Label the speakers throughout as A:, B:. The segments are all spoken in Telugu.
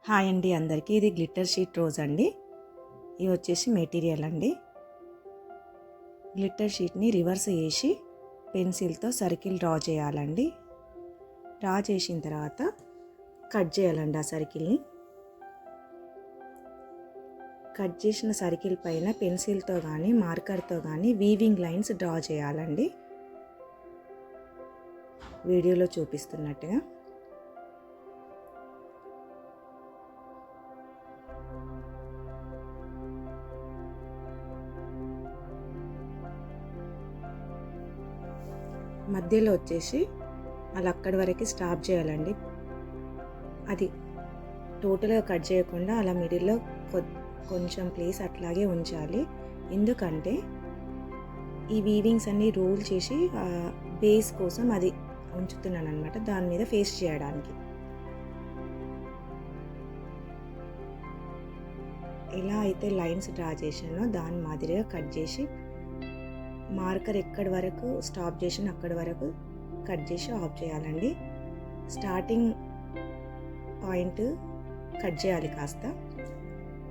A: హాయ్ అండి అందరికీ. ఇది గ్లిట్టర్ షీట్ రోజ్ అండి. ఇది వచ్చేసి మెటీరియల్ అండి. గ్లిట్టర్ షీట్ని రివర్స్ చేసి పెన్సిల్తో సర్కిల్ డ్రా చేయాలండి. డ్రా చేసిన తర్వాత కట్ చేయాలండి. ఆ సర్కిల్ని కట్ చేసిన సర్కిల్ పైన పెన్సిల్తో కానీ మార్కర్తో కానీ వీవింగ్ లైన్స్ డ్రా చేయాలండి, వీడియోలో చూపిస్తున్నట్టుగా. మధ్యలో వచ్చేసి అలా అక్కడి వరకు స్టాప్ చేయాలండి. అది టోటల్గా కట్ చేయకుండా అలా మిడిల్లో కొంచెం ప్లేస్ అట్లాగే ఉంచాలి. ఎందుకంటే ఈ వీవింగ్స్ అన్నీ రోల్ చేసి బేస్ కోసం అది ఉంచుతున్నాను అనమాట, దాని మీద ఫేస్ చేయడానికి. ఎలా అయితే లైన్స్ డ్రా చేశానో దాని మాదిరిగా కట్ చేసి మార్కర్ ఎక్కడి వరకు స్టాప్ చేసిన అక్కడి వరకు కట్ చేసి ఆఫ్ చేయాలండి. స్టార్టింగ్ పాయింట్ కట్ చేయాలి కాస్త.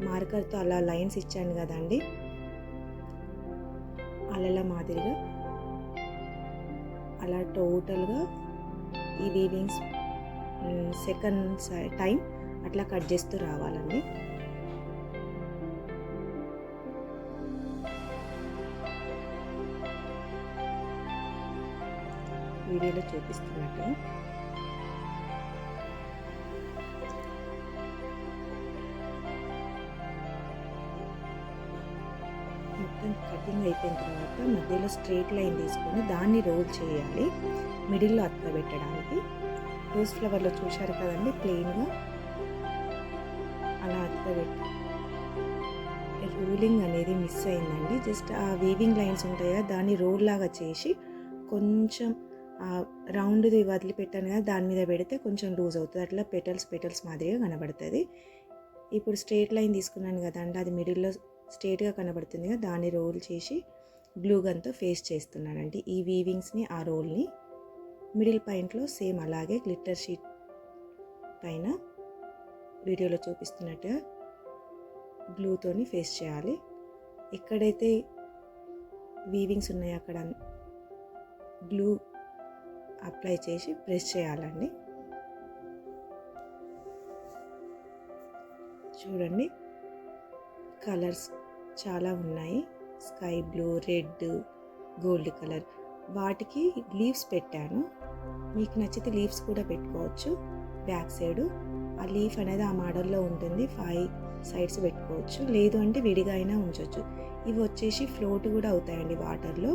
A: మార్కర్తో అలా లైన్స్ ఇచ్చాను కదండి, అలా మాదిరిగా అలా టోటల్గా ఈ వీవింగ్స్ సెకండ్ టైం అట్లా కట్ చేస్తూ రావాలండి. వీడియోలో చూపిస్తున్నట్టు మొత్తం కటింగ్ అయిపోయిన తర్వాత మధ్యలో స్ట్రైట్ లైన్ తీసుకొని దాన్ని రోల్ చేయాలి మిడిల్లో అతకబెట్టడానికి. రోజ్ ఫ్లవర్లో చూశారు కదండి, ప్లెయిన్గా అలా అతకబెట్టి రోలింగ్ అనేది మిస్ అయిందండి. జస్ట్ ఆ వీవింగ్ లైన్స్ ఉంటాయి కదా, దాన్ని రోల్ లాగా చేసి కొంచెం రౌండ్ది వదిలిపెట్టాను కదా, దాని మీద పెడితే కొంచెం లూజ్ అవుతుంది. అట్లా పెటల్స్ మాదిరిగా కనబడుతుంది. ఇప్పుడు స్ట్రైట్ లైన్ తీసుకున్నాను కదండి, అది మిడిల్లో స్ట్రైట్గా కనబడుతుంది కదా, దాన్ని రోల్ చేసి గ్లూ గన్తో ఫేస్ చేస్తున్నానండి. ఈ వీవింగ్స్ని ఆ రోల్ని మిడిల్ పాయింట్లో సేమ్ అలాగే గ్లిట్టర్ షీట్ పైన వీడియోలో చూపిస్తున్నట్టుగా గ్లూతోని ఫేస్ చేయాలి. ఎక్కడైతే వీవింగ్స్ ఉన్నాయో అక్కడ గ్లూ అప్లై చేసి ప్రెస్ చేయాలండి. చూడండి, కలర్స్ చాలా ఉన్నాయి. Sky blue, red, gold colour. వాటికి లీవ్స్ పెట్టాను. మీకు నచ్చితే లీవ్స్ కూడా పెట్టుకోవచ్చు. బ్యాక్ సైడ్ ఆ లీఫ్ అనేది ఆ మోడల్లో ఉంటుంది. 5 సైడ్స్ పెట్టుకోవచ్చు, లేదు అంటే విడిగా అయినా ఉంచవచ్చు. ఇవి వచ్చేసి ఫ్లోట్ కూడా అవుతాయండి వాటర్లో.